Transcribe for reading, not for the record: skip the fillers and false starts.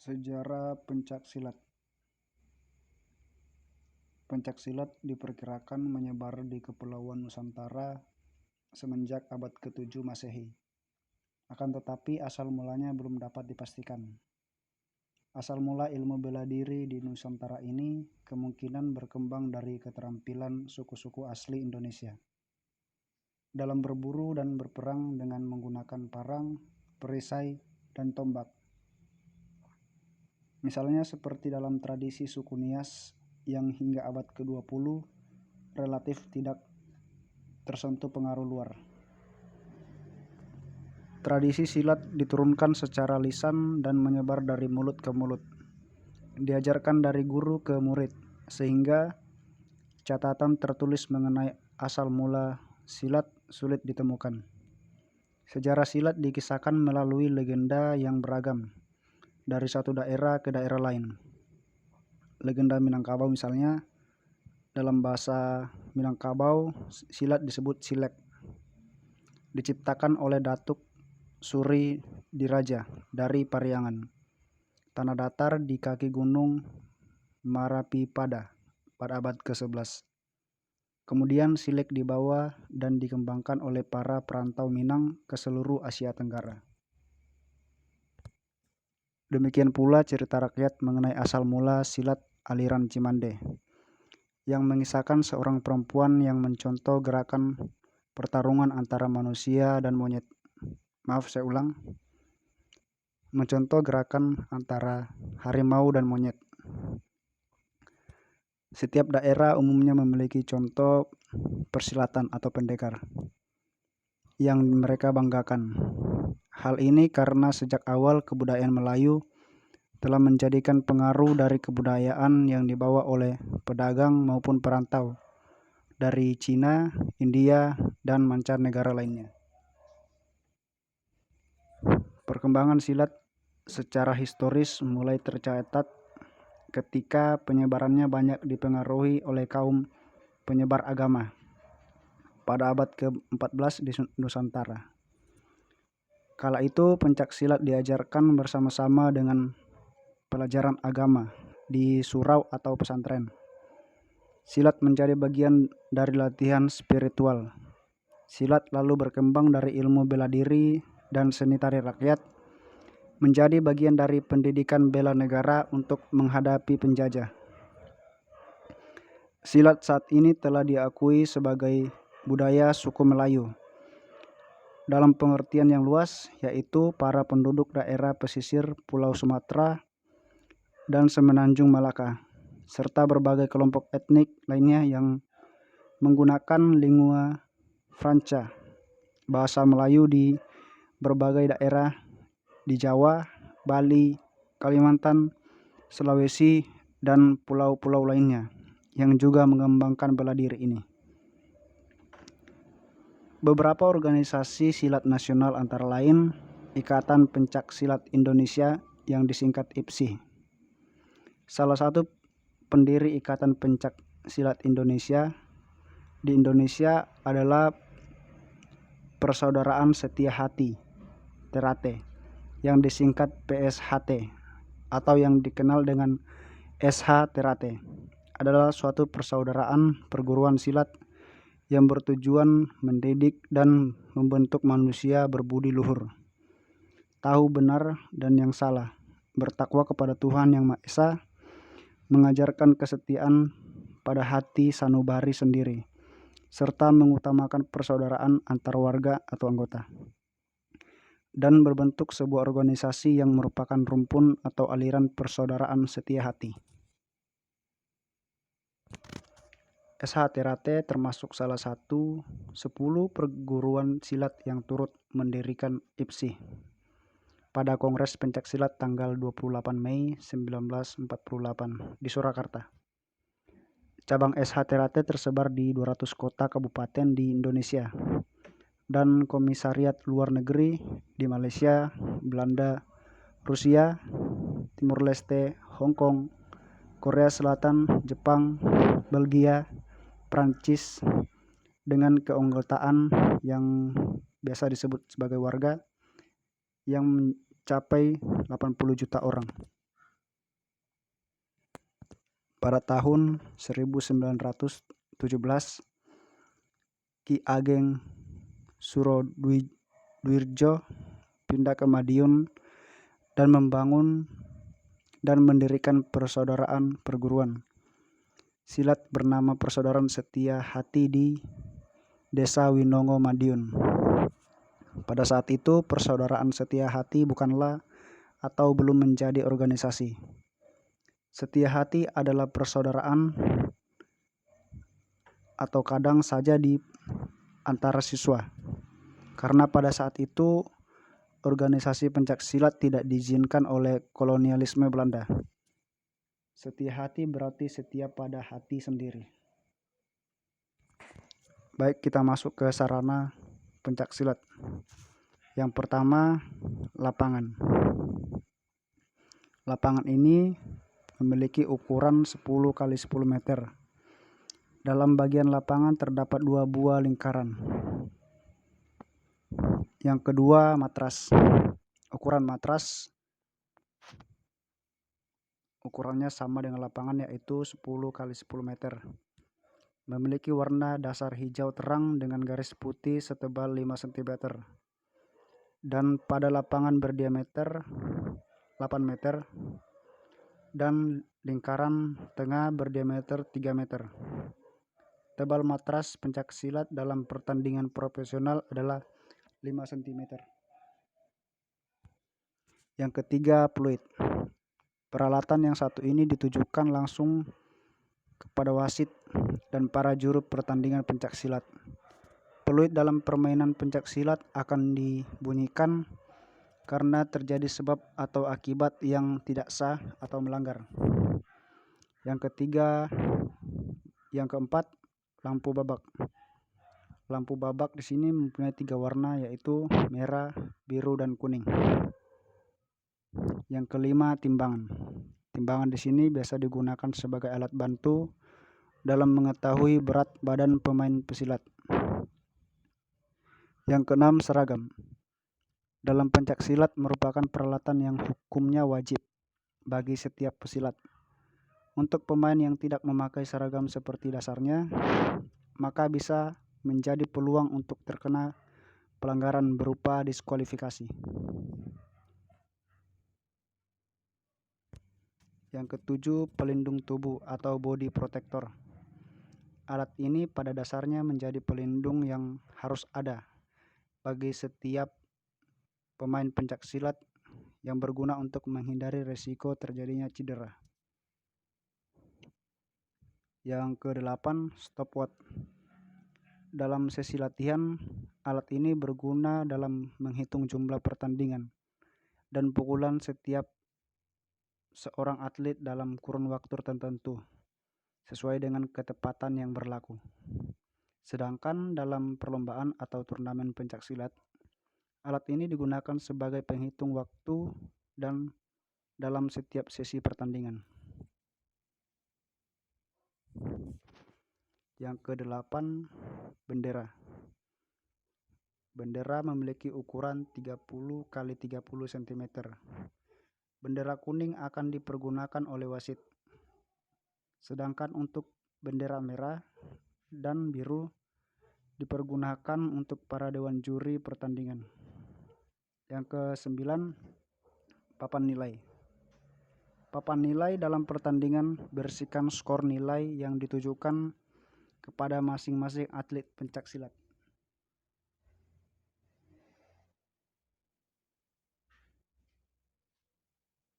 Sejarah pencaksilat. Pencaksilat diperkirakan menyebar di Kepulauan Nusantara semenjak abad ke-7 Masehi. Akan tetapi asal mulanya belum dapat dipastikan. Asal mula ilmu bela diri di Nusantara ini kemungkinan berkembang dari keterampilan suku-suku asli Indonesia dalam berburu dan berperang dengan menggunakan parang, perisai, dan tombak. Misalnya seperti dalam tradisi suku Nias yang hingga abad ke-20 relatif tidak tersentuh pengaruh luar. Tradisi silat diturunkan secara lisan dan menyebar dari mulut ke mulut. Diajarkan dari guru ke murid, sehingga catatan tertulis mengenai asal mula silat sulit ditemukan. Sejarah silat dikisahkan melalui legenda yang beragam dari satu daerah ke daerah lain. Legenda Minangkabau misalnya, dalam bahasa Minangkabau silat disebut silek. Diciptakan oleh Datuk Suri Diraja dari Pariangan, tanah datar di kaki gunung Marapipada pada abad ke-11. Kemudian silek dibawa dan dikembangkan oleh para perantau Minang ke seluruh Asia Tenggara. Demikian pula cerita rakyat mengenai asal mula silat aliran Cimande, yang mengisahkan seorang perempuan yang mencontoh gerakan pertarungan antara manusia dan monyet. Maaf, saya ulang. Mencontoh gerakan antara harimau dan monyet. Setiap daerah umumnya memiliki contoh persilatan atau pendekar yang mereka banggakan. Hal ini karena sejak awal kebudayaan Melayu telah menjadikan pengaruh dari kebudayaan yang dibawa oleh pedagang maupun perantau dari Cina, India, dan mancanegara lainnya. Perkembangan silat secara historis mulai tercatat ketika penyebarannya banyak dipengaruhi oleh kaum penyebar agama pada abad ke-14 di Nusantara. Kala itu pencaksilat diajarkan bersama-sama dengan pelajaran agama di surau atau pesantren. Silat menjadi bagian dari latihan spiritual. Silat lalu berkembang dari ilmu bela diri dan seni tari rakyat menjadi bagian dari pendidikan bela negara untuk menghadapi penjajah. Silat saat ini telah diakui sebagai budaya suku Melayu dalam pengertian yang luas, yaitu para penduduk daerah pesisir Pulau Sumatera dan Semenanjung Malaka, serta berbagai kelompok etnik lainnya yang menggunakan lingua franca, bahasa Melayu di berbagai daerah di Jawa, Bali, Kalimantan, Sulawesi, dan pulau-pulau lainnya yang juga mengembangkan bela diri ini. Beberapa organisasi silat nasional antara lain Ikatan Pencaksilat Indonesia yang disingkat IPSI. Salah satu pendiri Ikatan Pencaksilat Indonesia di Indonesia adalah Persaudaraan Setia Hati Terate yang disingkat PSHT atau yang dikenal dengan SH Terate. Adalah suatu persaudaraan perguruan silat yang bertujuan mendidik dan membentuk manusia berbudi luhur, tahu benar dan yang salah, bertakwa kepada Tuhan Yang Maha Esa, mengajarkan kesetiaan pada hati sanubari sendiri, serta mengutamakan persaudaraan antar warga atau anggota, dan berbentuk sebuah organisasi yang merupakan rumpun atau aliran persaudaraan setia hati. SH Terate termasuk salah satu 10 perguruan silat yang turut mendirikan IPSI pada Kongres Pencaksilat tanggal 28 Mei 1948 di Surakarta. Cabang SH Terate tersebar di 200 kota kabupaten di Indonesia dan komisariat luar negeri di Malaysia, Belanda, Rusia, Timur Leste, Hong Kong, Korea Selatan, Jepang, Belgia, Prancis, dengan keanggotaan yang biasa disebut sebagai warga yang mencapai 80 juta orang. pada tahun 1917 Ki Ageng Surodwirjo pindah ke Madiun dan membangun dan mendirikan persaudaraan perguruan silat bernama Persaudaraan Setia Hati di Desa Winongo, Madiun. Pada saat itu, Persaudaraan Setia Hati bukanlah atau belum menjadi organisasi. Setia Hati adalah persaudaraan atau kadang saja di antara siswa. Karena pada saat itu organisasi pencaksilat tidak diizinkan oleh kolonialisme Belanda. Setia hati berarti setia pada hati sendiri. Baik, kita masuk ke sarana pencaksilat. Yang pertama, lapangan. Lapangan ini memiliki ukuran 10 x 10 meter. Dalam bagian lapangan terdapat 2 buah lingkaran. Yang kedua, matras. Ukuran matras ukurannya sama dengan lapangan, yaitu 10 x 10 meter. Memiliki warna dasar hijau terang dengan garis putih setebal 5 cm. Dan pada lapangan berdiameter 8 meter dan lingkaran tengah berdiameter 3 meter. Tebal matras pencaksilat dalam pertandingan profesional adalah 5 cm. Yang ketiga, peluit. Peralatan yang satu ini ditujukan langsung kepada wasit dan para juru pertandingan pencaksilat. Peluit dalam permainan pencaksilat akan dibunyikan karena terjadi sebab atau akibat yang tidak sah atau melanggar. Yang keempat, lampu babak. Lampu babak di sini mempunyai 3 warna, yaitu merah, biru, dan kuning. Yang kelima, timbangan. Timbangan di sini biasa digunakan sebagai alat bantu dalam mengetahui berat badan pemain pesilat. Yang keenam, seragam. Dalam pencaksilat merupakan peralatan yang hukumnya wajib bagi setiap pesilat. Untuk pemain yang tidak memakai seragam seperti dasarnya, maka bisa menjadi peluang untuk terkena pelanggaran berupa diskualifikasi. Yang ketujuh, pelindung tubuh atau body protector. Alat ini pada dasarnya menjadi pelindung yang harus ada bagi setiap pemain pencaksilat yang berguna untuk menghindari resiko terjadinya cedera. Yang kedelapan, stopwatch. Dalam sesi latihan, alat ini berguna dalam menghitung jumlah pertandingan dan pukulan setiap seorang atlet dalam kurun waktu tertentu sesuai dengan ketepatan yang berlaku. Sedangkan dalam perlombaan atau turnamen pencaksilat, alat ini digunakan sebagai penghitung waktu dan dalam setiap sesi pertandingan. Yang kedelapan, bendera. Bendera memiliki ukuran 30 x 30 cm. Bendera kuning akan dipergunakan oleh wasit. Sedangkan untuk bendera merah dan biru dipergunakan untuk para dewan juri pertandingan. Yang kesembilan, papan nilai. Papan nilai dalam pertandingan berisikan skor nilai yang ditujukan kepada masing-masing atlet pencaksilat.